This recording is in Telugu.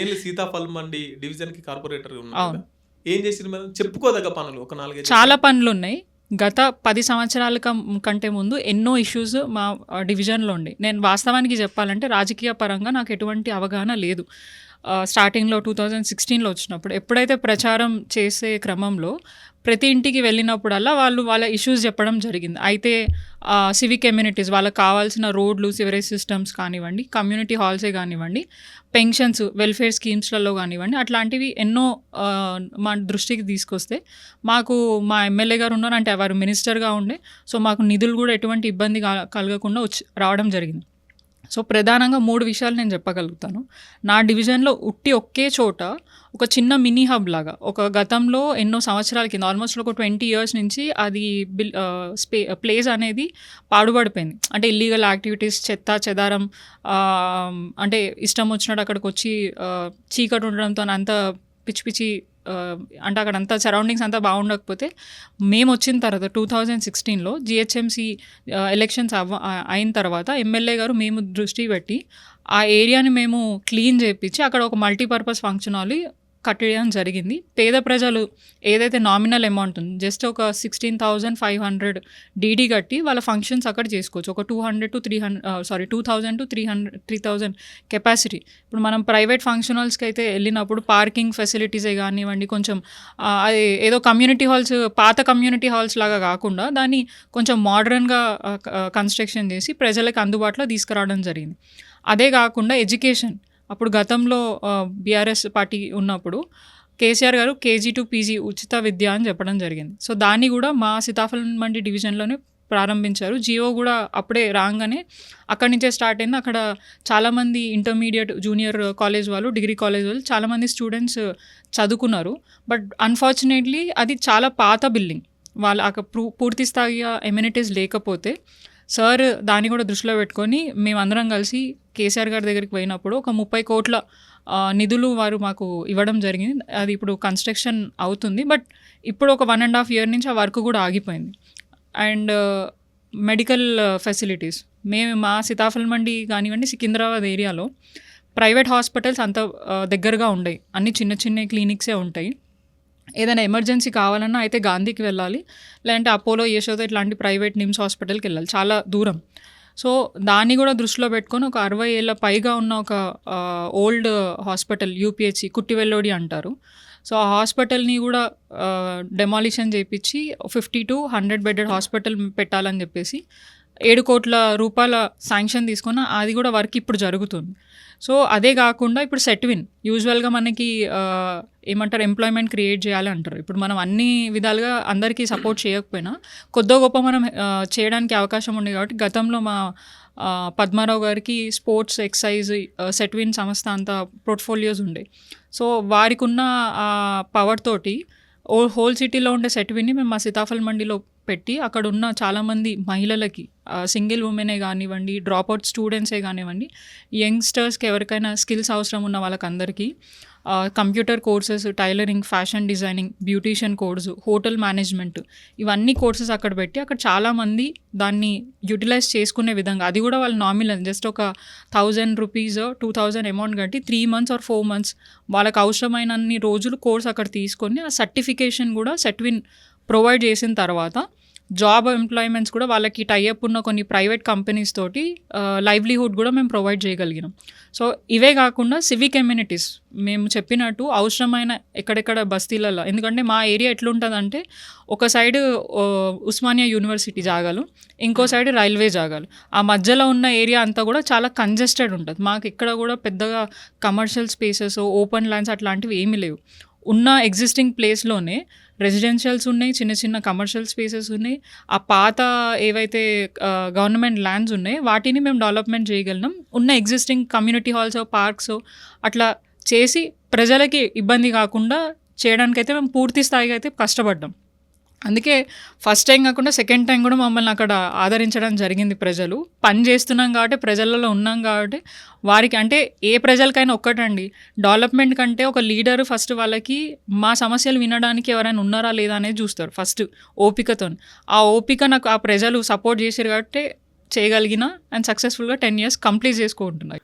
4 సీతాఫలం మండి డివిజన్‌కి కార్పొరేటర్‌గా ఉన్నారు అవును. కదా! ఏం చేసిర్రు మేడం? చెప్పుకోదగ్గ పనులు ఒక 4, 5 చాలా పనులున్నాయి. గత 10 సంవత్సరాల కంటే ముందు ఎన్నో ఇష్యూస్ మా డివిజన్‌లో ఉండే. నేను వాస్తవానికి చెప్పాలంటే రాజకీయ పరంగా నాకు ఎటువంటి అవగాహన లేదు. స్టార్టింగ్‌లో 2016లో వచ్చినప్పుడు. ఎప్పుడైతే ప్రచారం చేసే క్రమంలో ప్రతి ఇంటికి వెళ్ళినప్పుడల్లా వాళ్ళు వాళ్ళ ఇష్యూస్ చెప్పడం జరిగింది. అయితే సివిక్ ఎమ్యూనిటీస్ వాళ్ళకి కావాల్సిన రోడ్లు, సివరేజ్ సిస్టమ్స్ కానివ్వండి, కమ్యూనిటీ హాల్సే కానివ్వండి, పెన్షన్స్, వెల్ఫేర్ స్కీమ్స్‌లలో కానివ్వండి, అట్లాంటివి ఎన్నో మా దృష్టికి తీసుకొస్తే మాకు మా ఎమ్మెల్యే గారు ఉన్నారు. అంటే వారు మినిస్టర్‌గా ఉండే. సో, మాకు నిధులు కూడా ఎటువంటి ఇబ్బంది కలగకుండా రావడం జరిగింది. సో, ప్రధానంగా 3 విషయాలు నేను చెప్పగలుగుతాను. నా డివిజన్‌లో ఒకే చోట ఒక చిన్న మినీ హబ్ లాగా ఒక గతంలో ఎన్నో సంవత్సరాల కింద ఆల్మోస్ట్ ఒక 20 ఇయర్స్ నుంచి అది ప్లేస్ అనేది పాడుబడిపోయింది. అంటే ఇల్లీగల్ యాక్టివిటీస్, చెత్త చెదారం, అంటే ఇష్టం వచ్చినట్టు అక్కడికొచ్చి చీకటి ఉండడంతో అంతా పిచ్చి పిచ్చి అంటే అక్కడంతా సరౌండింగ్స్ అంతా బాగుండకపోతే మేము వచ్చిన తర్వాత 2016లో జిహెచ్ఎంసీ ఎలక్షన్స్ అయిన తర్వాత ఎమ్మెల్యే గారు మేము దృష్టి పెట్టి ఆ ఏరియాని మేము క్లీన్ చేయించి అక్కడ ఒక మల్టీపర్పస్ ఫంక్షన్ హాల్ కట్టడం జరిగింది. పేద ప్రజలు ఏదైతే నామినల్ అమౌంట్ ఉంది, జస్ట్ ఒక 16,500 డీడీ కట్టి వాళ్ళ ఫంక్షన్స్ అక్కడ చేసుకోవచ్చు. ఒక 200 to 300 2,000 to 3,000 కెపాసిటీ. ఇప్పుడు మనం ప్రైవేట్ ఫంక్షన్ హాల్స్కి అయితే వెళ్ళినప్పుడు పార్కింగ్ ఫెసిలిటీసే కానివ్వండి, కొంచెం అది ఏదో కమ్యూనిటీ హాల్స్, పాత కమ్యూనిటీ హాల్స్ లాగా కాకుండా దాన్ని కొంచెం మోడర్న్గా కన్స్ట్రక్షన్ చేసి ప్రజలకు అందుబాటులో తీసుకురావడం జరిగింది. అదే కాకుండా ఎడ్యుకేషన్, అప్పుడు గతంలో బీఆర్ఎస్ పార్టీ ఉన్నప్పుడు కేసీఆర్ గారు కేజీ టు పీజీ ఉచిత విద్య అని చెప్పడం జరిగింది. సో, దాన్ని కూడా మా సీతాఫలం మండి డివిజన్లోనే ప్రారంభించారు. జియో కూడా అప్పుడే రాగానే అక్కడి నుంచే స్టార్ట్ అయింది. అక్కడ చాలామంది ఇంటర్మీడియట్, జూనియర్ కాలేజ్ వాళ్ళు, డిగ్రీ కాలేజ్ వాళ్ళు చాలామంది స్టూడెంట్స్ చదువుకున్నారు. బట్ అన్ఫార్చునేట్లీ అది చాలా పాత బిల్డింగ్. వాళ్ళ అక్కడ పూర్తి స్థాయిగా ఎమ్యూనిటీస్ లేకపోతే సార్ దాన్ని కూడా దృష్టిలో పెట్టుకొని మేమందరం కలిసి కేసీఆర్ గారి దగ్గరికి పోయినప్పుడు ఒక 30 కోట్ల నిధులు వారు మాకు ఇవ్వడం జరిగింది. అది ఇప్పుడు కన్స్ట్రక్షన్ అవుతుంది. బట్ ఇప్పుడు ఒక 1.5 year నుంచి ఆ వర్క్ కూడా ఆగిపోయింది. అండ్ మెడికల్ ఫెసిలిటీస్, మేము మా సీతాఫలం మండి కానివ్వండి, సికింద్రాబాద్ ఏరియాలో ప్రైవేట్ హాస్పిటల్స్ అంత దగ్గరగా ఉండవు. అన్ని చిన్న చిన్న క్లినిక్సే ఉంటాయి. ఏదైనా ఎమర్జెన్సీ కావాలన్నా అయితే గాంధీకి వెళ్ళాలి, లేదంటే అపోలో, యశోద ఇట్లాంటి ప్రైవేట్ నిమ్స్ హాస్పిటల్కి వెళ్ళాలి, చాలా దూరం. సో, దాన్ని కూడా దృష్టిలో పెట్టుకొని ఒక 60 ఏళ్ళ పైగా ఉన్న ఒక ఓల్డ్ హాస్పిటల్ యూపీహెచ్సి కుట్టివెల్లోడి అంటారు. సో, ఆ హాస్పిటల్ని కూడా డెమాలిషన్ చేయించి 50 to 100 బెడెడ్ హాస్పిటల్ పెట్టాలని చెప్పేసి 7 కోట్ల రూపాయల శాంక్షన్ తీసుకున్న, అది కూడా వర్క్ ఇప్పుడు జరుగుతుంది. సో, అదే కాకుండా ఇప్పుడు సెట్విన్ యూజువల్గా మనకి ఏమంటారు, ఎంప్లాయ్మెంట్ క్రియేట్ చేయాలి అంటారు. ఇప్పుడు మనం అన్ని విధాలుగా అందరికీ సపోర్ట్ చేయకపోయినా కొద్దో గొప్ప మనం చేయడానికి అవకాశం ఉంది. కాబట్టి గతంలో మా పద్మారావు గారికి స్పోర్ట్స్, ఎక్సైజ్, సెట్విన్ సంస్థ అంతా పోర్ట్ఫోలియోస్ ఉండే. సో, వారికి ఉన్న పవర్ తోటి హోల్ సిటీలో ఉండే సెట్విన్ని మేము మా సీతాఫలం మండిలో పెట్టి అక్కడ ఉన్న చాలామంది మహిళలకి, సింగిల్ ఉమెనే కానివ్వండి, డ్రాప్అవుట్ స్టూడెంట్సే కానివ్వండి, యంగ్స్టర్స్కి ఎవరికైనా స్కిల్స్ అవసరం ఉన్న వాళ్ళకందరికీ computer courses, tailoring, fashion designing, beautician course, hotel management, ఇవన్నీ కోర్సెస్ అక్కడ పెట్టి అక్కడ చాలామంది దాన్ని యూటిలైజ్ చేసుకునే విధంగా, అది కూడా వాళ్ళు నామినల్ జస్ట్ ఒక 1,000 రూపీస్ 2,000 అమౌంట్ కట్టి 3 months or 4 months వాళ్ళకి అవసరమైనన్ని రోజులు కోర్స్ అక్కడ తీసుకొని ఆ సర్టిఫికేషన్ కూడా సెట్విన్ ప్రొవైడ్ చేసిన తర్వాత జాబ్ ఎంప్లాయ్మెంట్స్ కూడా వాళ్ళకి టైఅప్ ఉన్న కొన్ని ప్రైవేట్ కంపెనీస్ తోటి లైవ్లీహుడ్ కూడా మేము ప్రొవైడ్ చేయగలిగినాం. సో, ఇవే కాకుండా సివిక్ ఎమ్యూనిటీస్ మేము చెప్పినట్టు అవసరమైన ఎక్కడెక్కడ బస్తీలలో, ఎందుకంటే మా ఏరియా ఎట్లుంటుందంటే ఒక సైడ్ ఉస్మానియా యూనివర్సిటీ జాగాలు, ఇంకో సైడ్ రైల్వే జాగాలు, ఆ మధ్యలో ఉన్న ఏరియా అంతా కూడా చాలా కంజెస్టెడ్ ఉంటుంది. మాకు ఇక్కడ కూడా పెద్దగా కమర్షియల్ స్పేసెస్, ఓపెన్ ల్యాండ్స్ అట్లాంటివి ఏమీ లేవు. ఉన్న ఎగ్జిస్టింగ్ ప్లేస్లోనే రెసిడెన్షియల్స్ ఉన్నాయి, చిన్న చిన్న కమర్షియల్ స్పేసెస్ ఉన్నాయి. ఆ పాత ఏవైతే గవర్నమెంట్ ల్యాండ్స్ ఉన్నాయో వాటిని మేము డెవలప్మెంట్ చేయగలిగినాం. ఉన్న ఎగ్జిస్టింగ్ కమ్యూనిటీ హాల్స్, పార్క్స్ అట్లా చేసి ప్రజలకి ఇబ్బంది కాకుండా చేయడానికైతే మేము పూర్తి స్థాయిగా అయితే కష్టపడ్డాం. అందుకే ఫస్ట్ టైం కాకుండా సెకండ్ టైం కూడా మమ్మల్ని అక్కడ ఆదరించడం జరిగింది. ప్రజలు పని చేస్తున్నాం కాబట్టి, ప్రజలలో ఉన్నాం కాబట్టి వారికి, అంటే ఏ ప్రజలకైనా ఒక్కటండి, డెవలప్మెంట్ కంటే ఒక లీడర్ ఫస్ట్ వాళ్ళకి మా సమస్యలు వినడానికి ఎవరైనా ఉన్నారా లేదా అనేది చూస్తారు ఫస్ట్ ఓపికతో. ఆ ఓపిక నాకు ఆ ప్రజలు సపోర్ట్ చేశారు కాబట్టి చేయగలిగిన అండ్ సక్సెస్ఫుల్గా 10 years కంప్లీట్ చేసుకుంటున్నాయి.